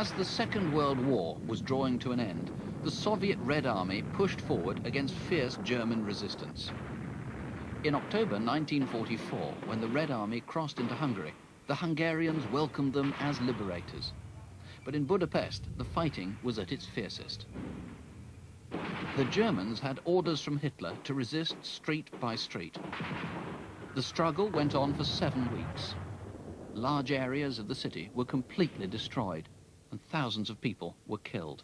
As the Second World War was drawing to an end, the Soviet Red Army pushed forward against fierce German resistance. In October 1944, when the Red Army crossed into Hungary, the Hungarians welcomed them as liberators. But in Budapest, the fighting was at its fiercest. The Germans had orders from Hitler to resist street by street. The struggle went on for 7 weeks. Large areas of the city were completely destroyed, and thousands of people were killed.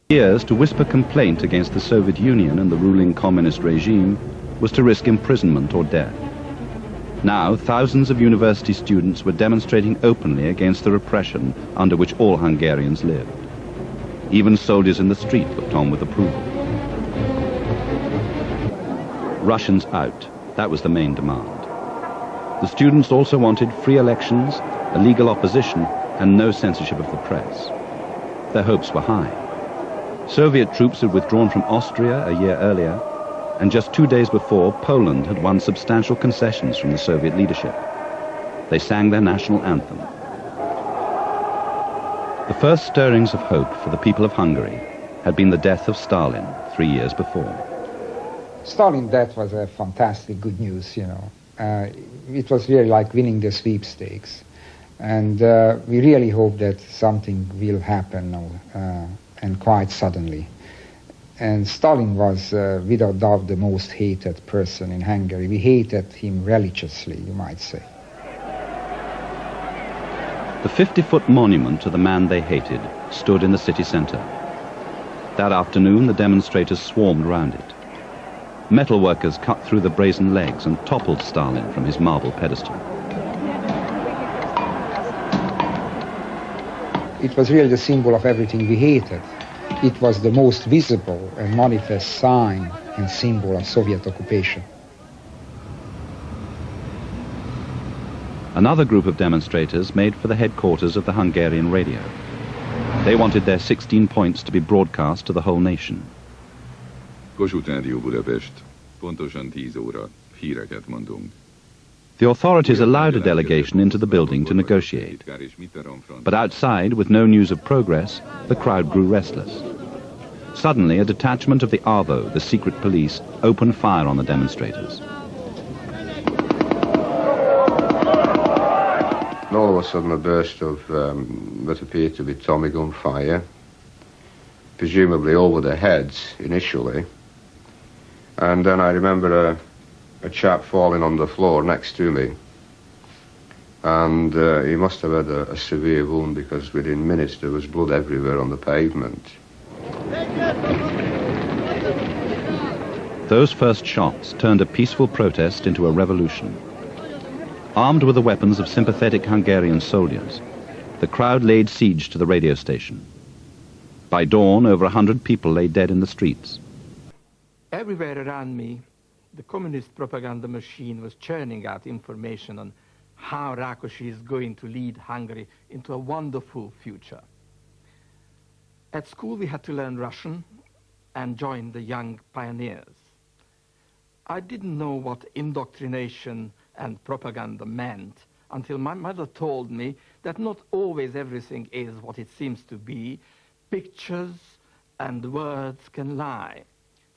Years to whisper complaint against the Soviet Union and the ruling communist regime was to risk imprisonment or death. Now, thousands of university students were demonstrating openly against the repression under which all Hungarians lived. Even soldiers in the street looked on with approval. Russians out, that was the main demand. The students also wanted free elections, a legal opposition, and no censorship of the press. Their hopes were high. Soviet troops had withdrawn from Austria a year earlier, and just 2 days before, Poland had won substantial concessions from the Soviet leadership. They sang their national anthem. The first stirrings of hope for the people of Hungary had been the death of Stalin 3 years before. Stalin's death was a fantastic good news, you know. It was really like winning the sweepstakes. And we really hope that something will happen now, and quite suddenly. And Stalin was, without doubt, the most hated person in Hungary. We hated him religiously, you might say. The 50-foot monument to the man they hated stood in the city center. That afternoon, the demonstrators swarmed round it. Metal workers cut through the brazen legs and toppled Stalin from his marble pedestal. It was really the symbol of everything we hated. It was the most visible and manifest sign and symbol of Soviet occupation. Another group of demonstrators made for the headquarters of the Hungarian radio. They wanted their 16 points to be broadcast to the whole nation. Kossuth Rádió Budapest, pontosan 10 óra, híreket mondunk. The authorities allowed a delegation into the building to negotiate. But outside, with no news of progress, the crowd grew restless. Suddenly, a detachment of the ARVO, the secret police, opened fire on the demonstrators. And all of a sudden, a burst of what appeared to be Tommy gun fire, presumably over their heads initially. And then I remember a chap falling on the floor next to me, and he must have had a severe wound, because within minutes there was blood everywhere on the pavement. Those first shots turned a peaceful protest into a revolution. Armed with the weapons of sympathetic Hungarian soldiers, the crowd laid siege to the radio station. By dawn, over 100 people lay dead in the streets. Everywhere around me, the communist propaganda machine was churning out information on how Rákosi is going to lead Hungary into a wonderful future. At school, we had to learn Russian and join the young pioneers. I didn't know what indoctrination and propaganda meant until my mother told me that not always everything is what it seems to be. Pictures and words can lie.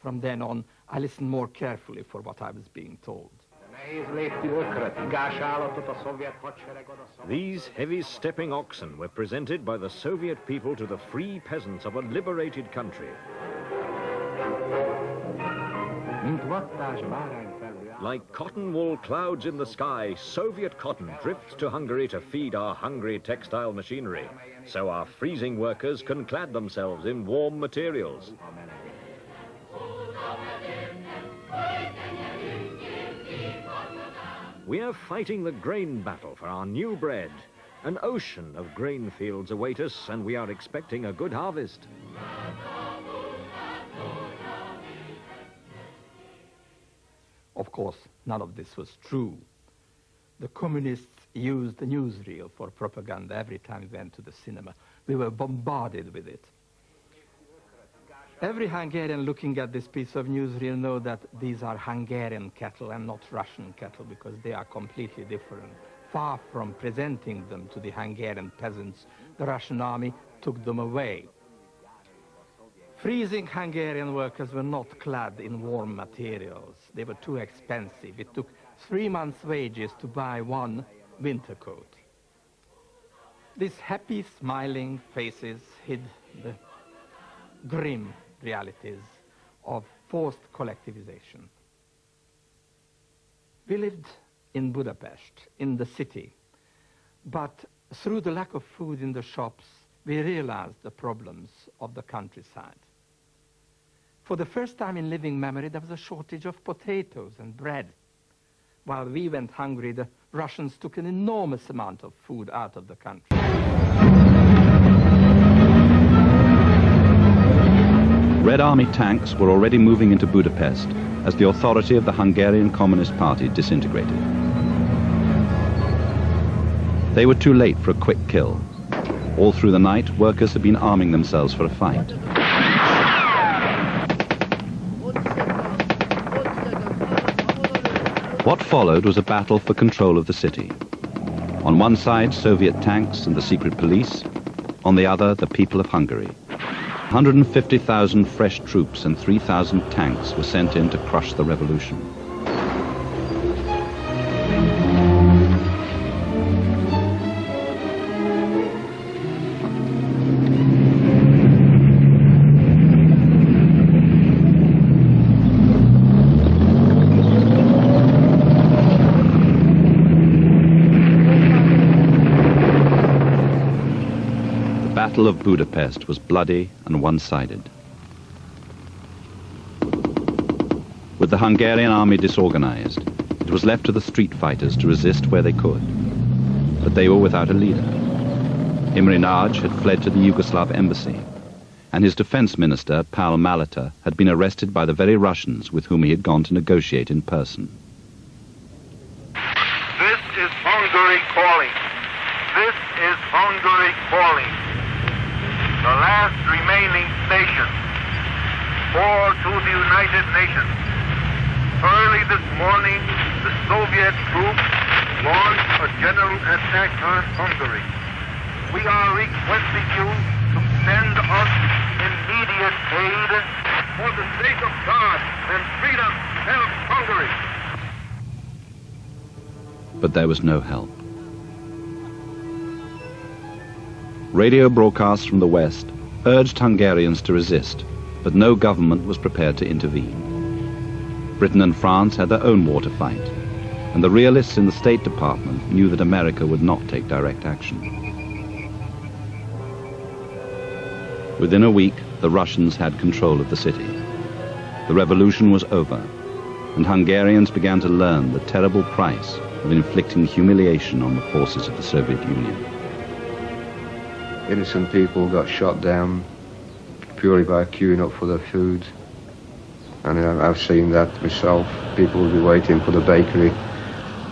From then on, I listened more carefully for what I was being told. These heavy-stepping oxen were presented by the Soviet people to the free peasants of a liberated country. Like cotton wool clouds in the sky, Soviet cotton drifts to Hungary to feed our hungry textile machinery, so our freezing workers can clad themselves in warm materials. We are fighting the grain battle for our new bread. An ocean of grain fields await us, and we are expecting a good harvest. Of course, none of this was true. The communists used the newsreel for propaganda every time we went to the cinema. We were bombarded with it. Every Hungarian looking at this piece of newsreel knows that these are Hungarian cattle and not Russian cattle, because they are completely different. Far from presenting them to the Hungarian peasants the Russian army took them away. Freezing Hungarian workers were not clad in warm materials. They were too expensive. It took 3 months' wages to buy one winter coat. These happy, smiling faces hid the grim realities of forced collectivization. We lived in Budapest, in the city, but through the lack of food in the shops, we realized the problems of the countryside. For the first time in living memory, there was a shortage of potatoes and bread. While we went hungry, the Russians took an enormous amount of food out of the country. Red Army tanks were already moving into Budapest as the authority of the Hungarian Communist Party disintegrated. They were too late for a quick kill. All through the night, workers had been arming themselves for a fight. What followed was a battle for control of the city. On one side, Soviet tanks and the secret police. On the other, the people of Hungary. 150,000 fresh troops and 3,000 tanks were sent in to crush the revolution. The Battle of Budapest was bloody and one-sided. With the Hungarian army disorganized, it was left to the street fighters to resist where they could. But they were without a leader. Imre Nagy had fled to the Yugoslav embassy, and his defense minister, Paul Maleta, had been arrested by the very Russians with whom he had gone to negotiate in person. This is Hungary calling. This is Hungary calling. The last remaining station, or to the United Nations. Early this morning, the Soviet troops launched a general attack on Hungary. We are requesting you to send us immediate aid. For the sake of God and freedom, help Hungary. But there was no help. Radio broadcasts from the West urged Hungarians to resist, but no government was prepared to intervene. Britain and France had their own war to fight, and the realists in the State Department knew that America would not take direct action. Within a week, the Russians had control of the city. The revolution was over, and Hungarians began to learn the terrible price of inflicting humiliation on the forces of the Soviet Union. Innocent people got shot down purely by queuing up for their food. And I've seen that myself. People would be waiting for the bakery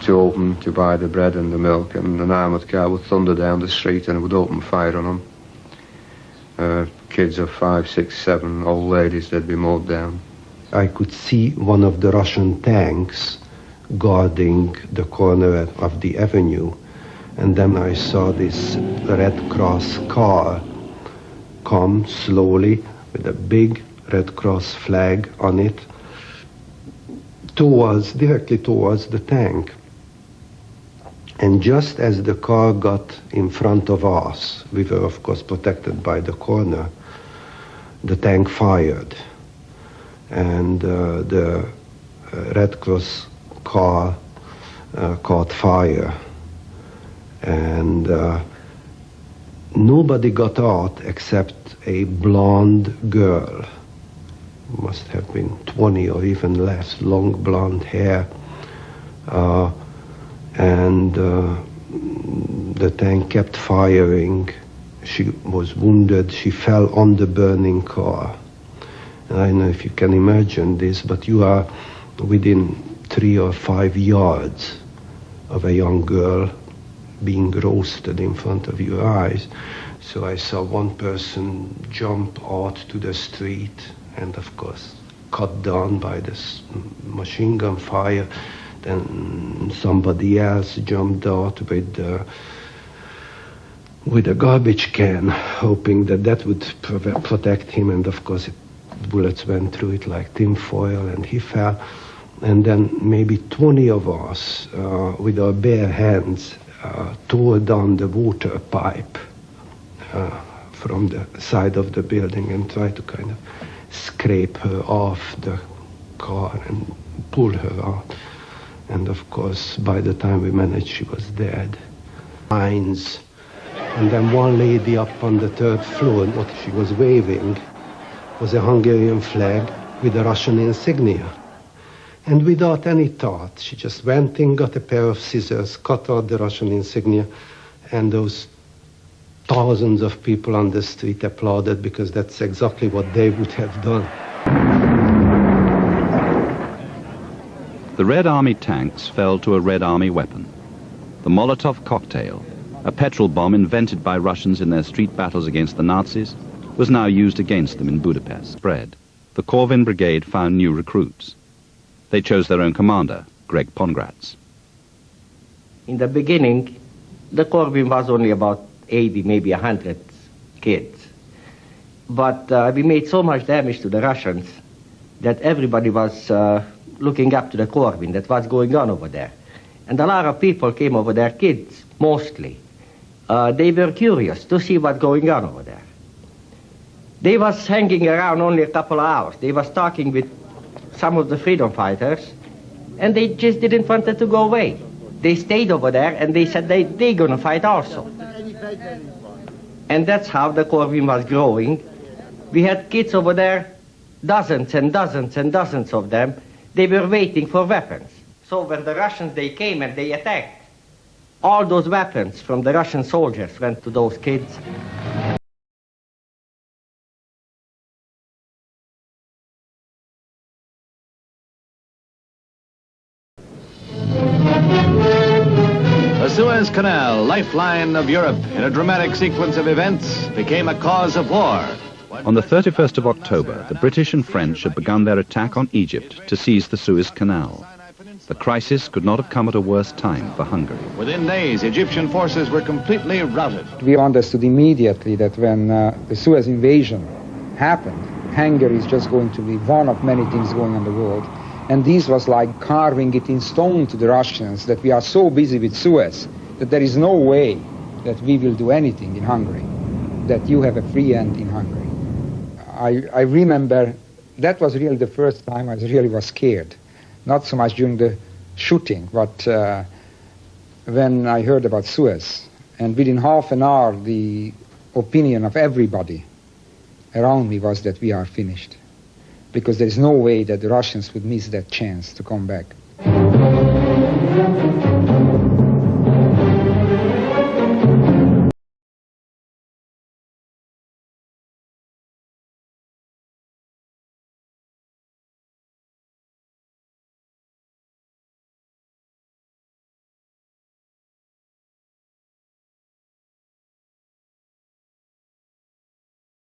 to open to buy the bread and the milk, and an armoured car would thunder down the street and would open fire on them. Kids of 5, 6, 7, old ladies, they'd be mowed down. I could see one of the Russian tanks guarding the corner of the avenue. And then I saw this Red Cross car come slowly with a big Red Cross flag on it directly towards the tank. And just as the car got in front of us, we were of course protected by the corner, the tank fired. And the Red Cross car caught fire. And nobody got out except a blonde girl, must have been 20 or even less, long blonde hair. And the tank kept firing. She was wounded. She fell on the burning car. And I don't know if you can imagine this, but you are within 3 or 5 yards of a young girl being roasted in front of your eyes. So I saw one person jump out to the street and of course cut down by this machine gun fire. Then somebody else jumped out with with a garbage can, hoping that that would protect him, and of course bullets went through it like tin foil, and he fell. And then maybe 20 of us, with our bare hands, tore down the water pipe from the side of the building and tried to kind of scrape her off the car and pull her out. And of course, by the time we managed, she was dead. Mines. And then one lady up on the 3rd floor, what she was waving was a Hungarian flag with a Russian insignia. And without any thought, she just went in, got a pair of scissors, cut out the Russian insignia, and those thousands of people on the street applauded, because that's exactly what they would have done. The Red Army tanks fell to a Red Army weapon. The Molotov cocktail, a petrol bomb invented by Russians in their street battles against the Nazis, was now used against them in Budapest. Spread. The Corvin Brigade found new recruits. They chose their own commander, Greg Pongratz. In the beginning, the Corvin was only about 80, maybe 100 kids. But we made so much damage to the Russians that everybody was looking up to the Corvin, that what's going on over there. And a lot of people came over there, kids, mostly. They were curious to see what's going on over there. They was hanging around only a couple of hours. They was talking with some of the freedom fighters, and they just didn't want it to go away. They stayed over there, and they said they're going to fight also. And that's how the Corvin was growing. We had kids over there, dozens and dozens and dozens of them. They were waiting for weapons. So when the Russians, they came and they attacked, all those weapons from the Russian soldiers went to those kids. The Suez Canal, lifeline of Europe in a dramatic sequence of events, became a cause of war. On the 31st of October, the British and French had begun their attack on Egypt to seize the Suez Canal. The crisis could not have come at a worse time for Hungary. Within days, Egyptian forces were completely routed. We understood immediately that when the Suez invasion happened, Hungary is just going to be one of many things going on in the world. And this was like carving it in stone to the Russians, that we are so busy with Suez that there is no way that we will do anything in Hungary, that you have a free hand in Hungary. I remember that was really the first time I really was scared. Not so much during the shooting, but when I heard about Suez. And within half an hour, the opinion of everybody around me was that we are finished, because there is no way that the Russians would miss that chance to come back.